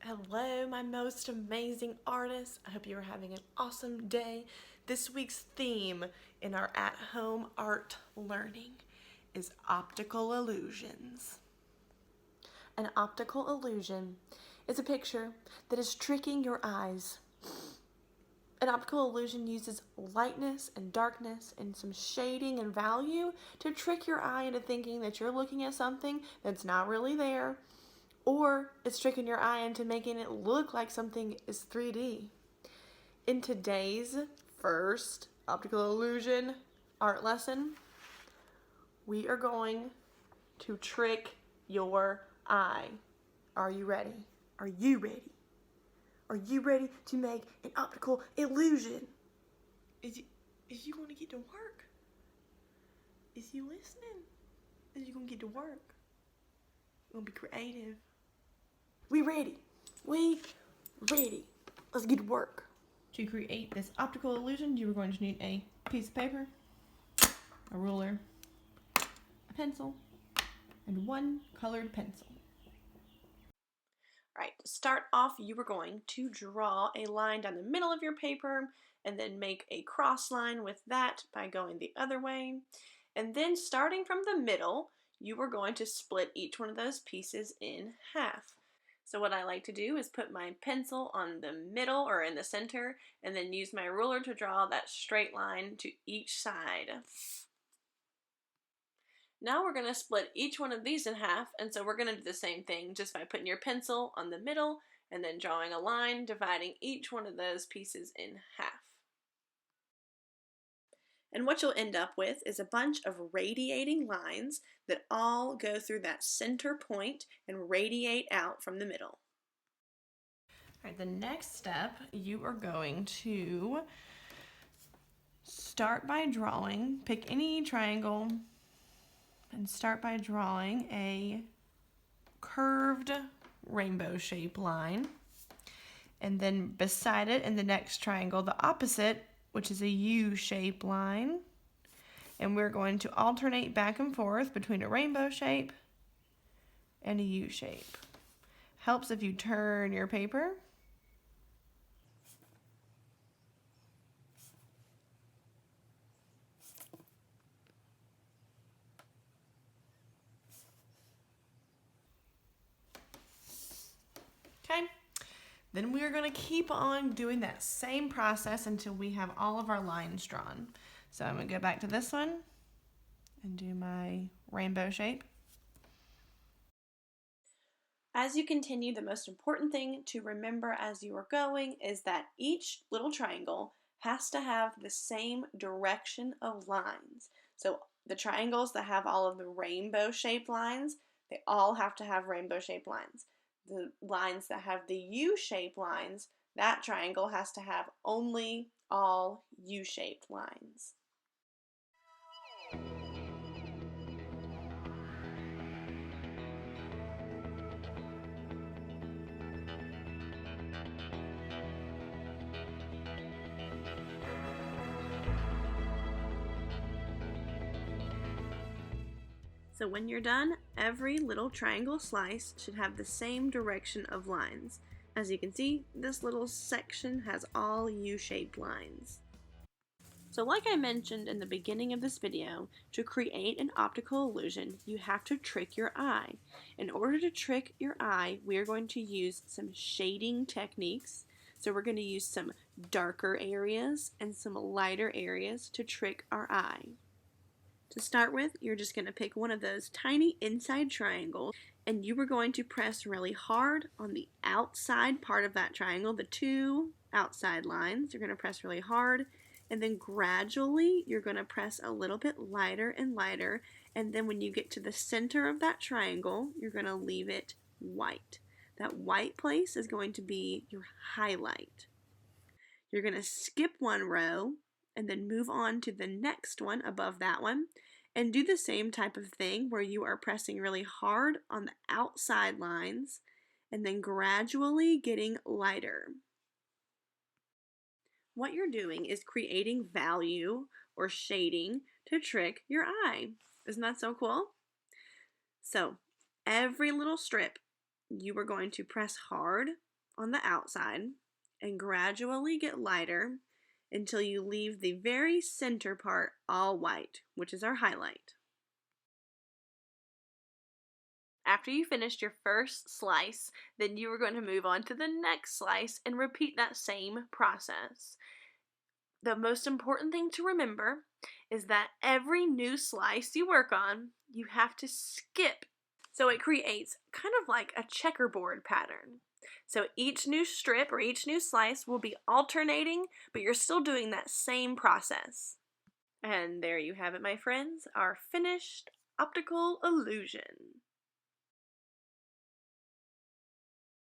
Hello, my most amazing artists. I hope you are having an awesome day. This week's theme in our at-home art learning is optical illusions. An optical illusion is a picture that is tricking your eyes. An optical illusion uses lightness and darkness and some shading and value to trick your eye into thinking that you're looking at something that's not really there, or it's tricking your eye into making it look like something is 3D. In today's first optical illusion art lesson, we are going to trick your eye. Are you ready? Are you ready? Are you ready to make an optical illusion? Is you going to get to work? Is you listening? Is you going to get to work? You're going to be creative. We ready? We ready. Let's get to work. To create this optical illusion, you are going to need a piece of paper, a ruler, a pencil, and one colored pencil. All right, to start off, you are going to draw a line down the middle of your paper and then make a cross line with that by going the other way. And then starting from the middle, you are going to split each one of those pieces in half. So what I like to do is put my pencil on the middle or in the center and then use my ruler to draw that straight line to each side. Now we're going to split each one of these in half, and so we're going to do the same thing just by putting your pencil on the middle and then drawing a line dividing each one of those pieces in half. And what you'll end up with is a bunch of radiating lines that all go through that center point and radiate out from the middle. All right, the next step, you are going to start by drawing, pick any triangle, and start by drawing a curved rainbow shape line. And then beside it in the next triangle, the opposite, which is a U-shape line. And we're going to alternate back and forth between a rainbow shape and a U shape. Helps if you turn your paper. Okay, then we are going to keep on doing that same process until we have all of our lines drawn. So I'm going to go back to this one and do my rainbow shape. As you continue, the most important thing to remember as you are going is that each little triangle has to have the same direction of lines. So the triangles that have all of the rainbow shaped lines, they all have to have rainbow shaped lines. The lines that have the U-shaped lines, that triangle has to have only all U-shaped lines. So when you're done, every little triangle slice should have the same direction of lines. As you can see, this little section has all U-shaped lines. So like I mentioned in the beginning of this video, to create an optical illusion, you have to trick your eye. In order to trick your eye, we're going to use some shading techniques. So we're going to use some darker areas and some lighter areas to trick our eye. To start with, you're just going to pick one of those tiny inside triangles, and you are going to press really hard on the outside part of that triangle, the two outside lines. You're going to press really hard, and then gradually you're going to press a little bit lighter and lighter, and then when you get to the center of that triangle, you're going to leave it white. That white place is going to be your highlight. You're going to skip one row and then move on to the next one above that one and do the same type of thing where you are pressing really hard on the outside lines and then gradually getting lighter. What you're doing is creating value or shading to trick your eye. Isn't that so cool? So every little strip you are going to press hard on the outside and gradually get lighter until you leave the very center part all white, which is our highlight. After you finished your first slice, then you are going to move on to the next slice and repeat that same process. The most important thing to remember is that every new slice you work on, you have to skip. So it creates kind of like a checkerboard pattern. So each new strip or each new slice will be alternating, but you're still doing that same process. And there you have it, my friends, our finished optical illusion.